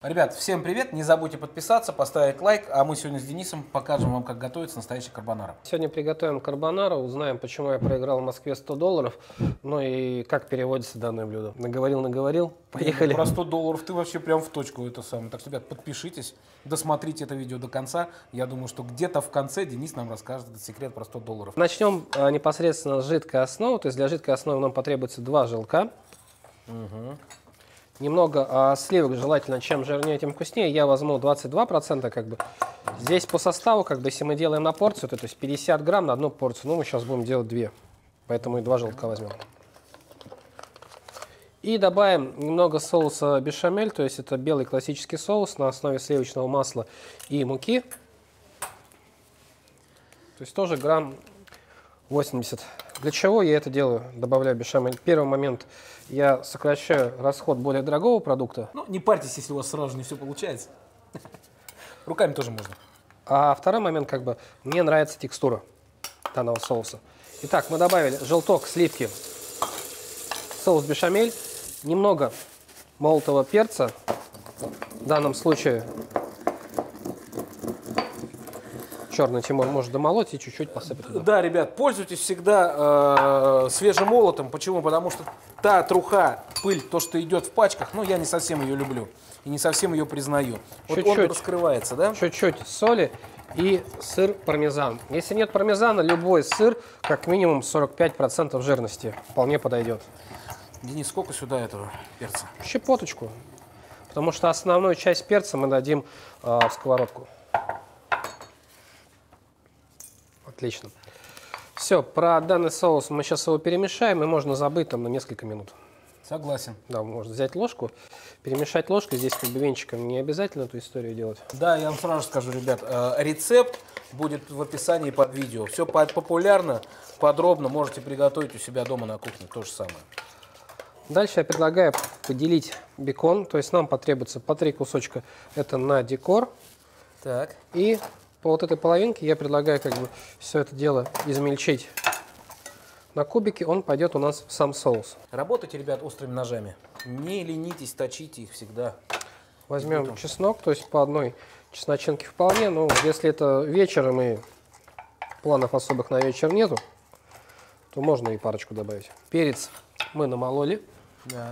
Ребят, всем привет! Не забудьте подписаться, поставить лайк, а мы сегодня с Денисом покажем вам, как готовится настоящий карбонара. Сегодня приготовим карбонару, узнаем, почему я проиграл в Москве $100, ну и как переводится данное блюдо. Наговорил, поехали. Про $100 ты вообще прям в точку это самое. Так что, ребят, подпишитесь, досмотрите это видео до конца. Я думаю, что где-то в конце Денис нам расскажет этот секрет про $100. Начнем непосредственно с жидкой основы, то есть для жидкой основы нам потребуется 2 желтка. Немного сливок, желательно, чем жирнее, тем вкуснее. Я возьму 22%, как бы. Здесь по составу, как бы, если мы делаем на порцию, то есть 50 грамм на одну порцию. Ну, мы сейчас будем делать 2, поэтому и 2 желтка возьмем. И добавим немного соуса бешамель, то есть это белый классический соус на основе сливочного масла и муки. То есть тоже грамм 80. Для чего я это делаю? Добавляю бешамель. Первый момент, я сокращаю расход более дорогого продукта. Ну, не парьтесь, если у вас сразу не все получается. Руками тоже можно. А второй момент, как бы, мне нравится текстура данного соуса. Итак, мы добавили желток, сливки, соус бешамель, немного молотого перца, в данном случае черный Тимур может домолоть и чуть-чуть посыпать туда. Да, ребят, пользуйтесь всегда свежим молотом. Почему? Потому что та труха, пыль, то, что идет в пачках, ну, я не совсем ее люблю и не совсем ее признаю. Вот он раскрывается, да? Чуть-чуть соли и сыр пармезан. Если нет пармезана, любой сыр, как минимум 45% жирности, вполне подойдет. Денис, сколько сюда этого перца? Щепоточку, потому что основную часть перца мы дадим в сковородку. Отлично. Все, про данный соус мы сейчас его перемешаем, и можно забыть там на несколько минут. Согласен. Да, можно взять ложку, перемешать ложкой. Здесь как бы венчиком не обязательно эту историю делать. Да, я вам сразу скажу, ребят, рецепт будет в описании под видео. Все популярно, подробно можете приготовить у себя дома на кухне. То же самое. Дальше я предлагаю поделить бекон. То есть нам потребуется по 3 кусочка. Это на декор. Так. И по вот этой половинке я предлагаю как бы все это дело измельчить на кубики, он пойдет у нас в сам соус. Работайте, ребят, острыми ножами. Не ленитесь, точите их всегда. Возьмем чеснок, то есть по одной чесночинке вполне. Но если это вечером и планов особых на вечер нету, то можно и парочку добавить. Перец мы намололи. Да.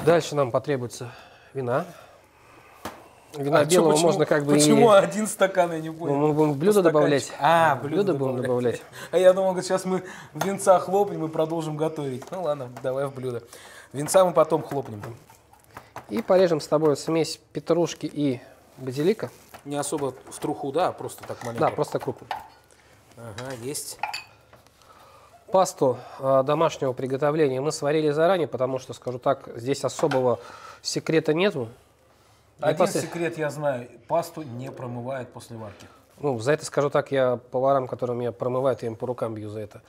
Дальше нам потребуется вина. Вина белого можно как бы почему один стакан, я не понял. Мы будем в блюдо добавлять. Блюдо будем добавлять. А я думал, сейчас мы винца хлопнем и продолжим готовить. Ну ладно, давай в блюдо. Винца мы потом хлопнем. И порежем с тобой смесь петрушки и базилика. Не особо в труху, да? Просто так маленько? Да, просто крупно. Ага, есть. Пасту домашнего приготовления мы сварили заранее, потому что, скажу так, здесь особого секрета нету. Один секрет я знаю. Пасту не промывают после варки. Ну, за это, скажу так, я поварам, которые меня промывают, я им по рукам бью за это.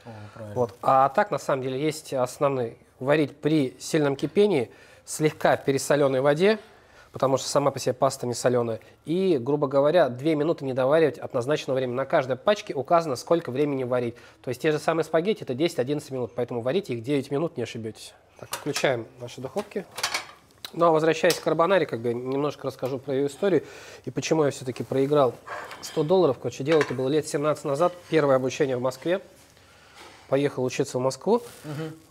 Вот. А так, на самом деле, есть основной. Варить при сильном кипении, слегка пересоленой воде, потому что сама по себе паста не соленая. И, грубо говоря, 2 минуты не доваривать от назначенного времени. На каждой пачке указано, сколько времени варить. То есть те же самые спагетти, это 10-11 минут, поэтому варите их 9 минут, не ошибетесь. Так, включаем наши духовки. Ну, а возвращаясь к карбонаре, как бы немножко расскажу про ее историю и почему я все-таки проиграл $100. Короче, дело это было лет 17 назад, первое обучение в Москве. Поехал учиться в Москву.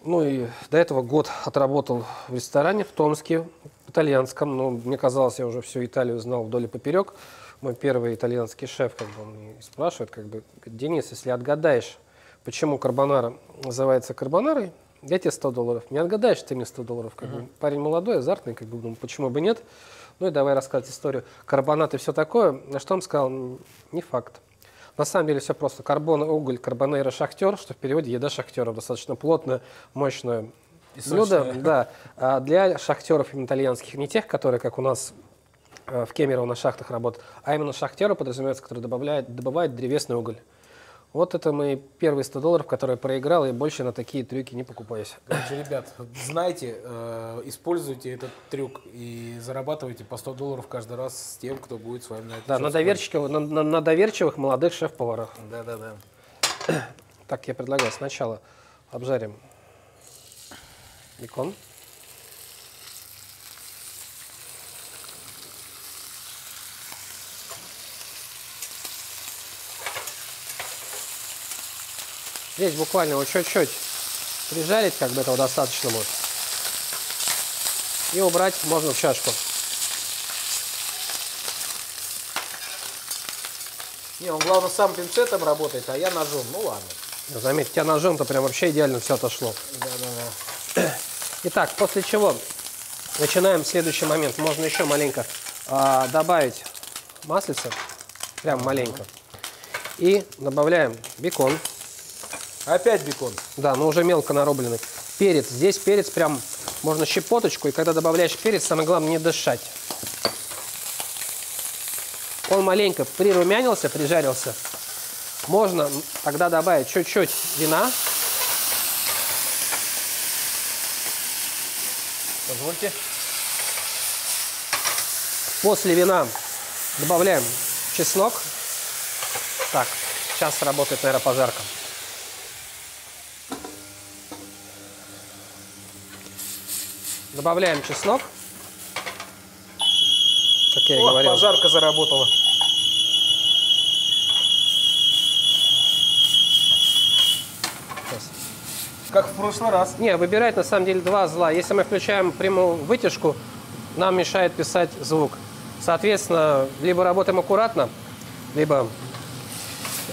Ну и до этого год отработал в ресторане в Томске, итальянском. Ну, мне казалось, я уже всю Италию знал вдоль и поперек. Мой первый итальянский шеф, как бы, он меня спрашивает, как бы, Денис, если отгадаешь, почему карбонара называется карбонарой, я тебе $100. Не отгадаешь, ты мне $100. Как бы. Парень молодой, азартный, как бы, думаю, почему бы нет. Ну и давай рассказывать историю. Карбонат и все такое. На что он сказал, не факт. На самом деле все просто. Карбон, уголь, карбонейра, шахтер, что в переводе еда шахтеров. Достаточно плотное, мощное блюдо. Да. А для шахтеров итальянских, не тех, которые, как у нас в Кемерово на шахтах работают, а именно шахтеры подразумевается, которые добывают древесный уголь. Вот это мои первые $100, которые проиграл, и больше на такие трюки не покупаюсь. Короче, ребят, знайте, используйте этот трюк и зарабатывайте по $100 каждый раз с тем, кто будет с вами на это. Да, на доверчивых молодых шеф-поварах. Да. Так, я предлагаю сначала обжарим бекон. Здесь буквально вот чуть-чуть прижарить, как бы этого достаточно будет. И убрать можно в чашку. Не, он, главное, сам пинцетом работает, а я ножом. Ну ладно. Заметь, у тебя ножом-то прям вообще идеально все отошло. Да. Итак, после чего начинаем следующий момент. Можно еще маленько добавить маслица. Прям маленько. И добавляем бекон. Опять бекон? Да, но уже мелко нарубленный. Перец. Здесь перец прям можно щепоточку. И когда добавляешь перец, самое главное не дышать. Он маленько прирумянился, прижарился. Можно тогда добавить чуть-чуть вина. Позвольте. После вина добавляем чеснок. Так, сейчас работает, наверное, пожарка. Добавляем чеснок. Как я и говорил. Пожарка заработала. Сейчас. Как в прошлый раз. Не, выбирать на самом деле два зла. Если мы включаем прямую вытяжку, нам мешает писать звук. Соответственно, либо работаем аккуратно, либо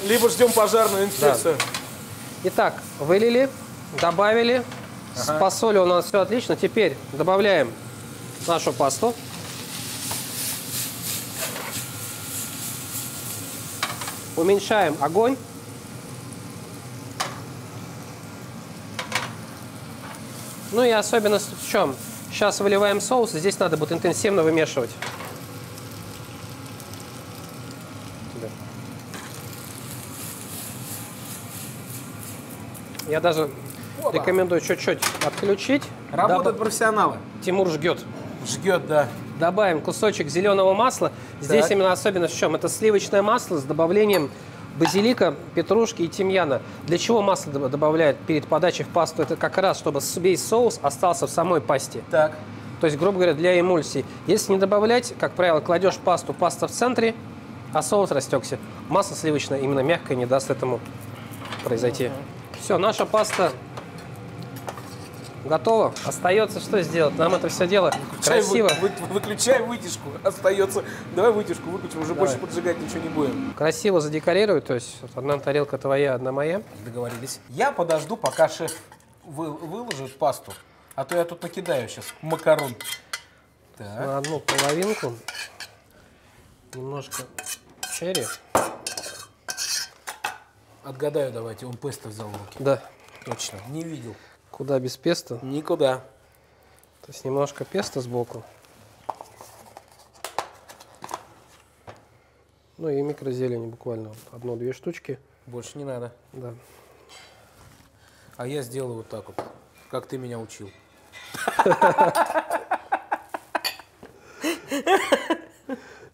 ждем пожарную инспекцию. Да. Итак, вылили, добавили. С посолью у нас все отлично. Теперь добавляем нашу пасту. Уменьшаем огонь. Ну и особенность в чем? Сейчас выливаем соус, и здесь надо будет интенсивно вымешивать. Я даже рекомендую чуть-чуть отключить. Работают профессионалы. Тимур жгет. Жгет, да. Добавим кусочек зеленого масла. Здесь Так. именно особенность в чем? Это сливочное масло с добавлением базилика, петрушки и тимьяна. Для чего масло добавляют перед подачей в пасту? Это как раз, чтобы весь соус остался в самой пасте. Так. То есть, грубо говоря, для эмульсии. Если не добавлять, как правило, кладешь пасту, паста в центре, а соус растекся. Масло сливочное, именно мягкое, не даст этому произойти. Все, наша паста готова. Остается что сделать? Нам это все дело красиво. Выключай вытяжку. Остается. Давай вытяжку выключим, уже больше поджигать ничего не будем. Красиво задекорировать, то есть вот одна тарелка твоя, одна моя. Договорились. Я подожду, пока шеф выложит пасту, а то я тут накидаю сейчас макарон. Так. На одну половинку немножко черри. Отгадаю, давайте. Он песто взял в руки. Да. Точно. Не видел. Куда без песто? Никуда. То есть немножко песто сбоку. Ну и микрозелени буквально одну-две штучки. Больше не надо. Да. А я сделаю вот так вот, как ты меня учил.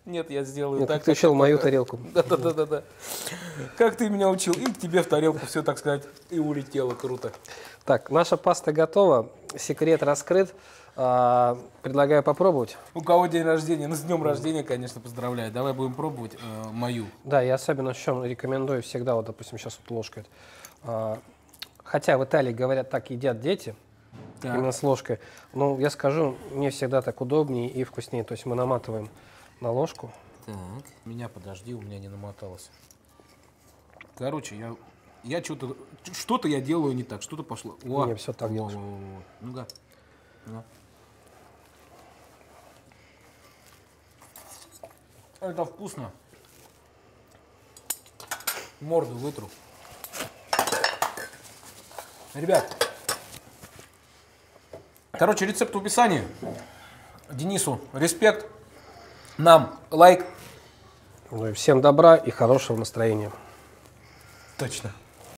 Нет, я сделаю Нет, так. как ты учил мою тарелку. Да. Как ты меня учил, и к тебе в тарелку все, так сказать, и улетело. Круто. Так, наша паста готова. Секрет раскрыт. Предлагаю попробовать. У кого день рождения? Ну, с днем рождения, конечно, поздравляю. Давай будем пробовать мою. Да, я особенно в чем рекомендую всегда, вот, допустим, сейчас вот ложкой. Хотя в Италии, говорят, так едят дети, Так. именно с ложкой. Но я скажу, мне всегда так удобнее и вкуснее. То есть мы наматываем на ложку. Так, меня подожди, у меня не намоталось. Короче, я что-то я делаю не так, что-то пошло. Не, все так делаешь. Ну-ка. Ну. Это вкусно. Морду вытру. Ребят, короче, рецепт в описании. Денису респект. Нам лайк. Ну и всем добра и хорошего настроения. Точно.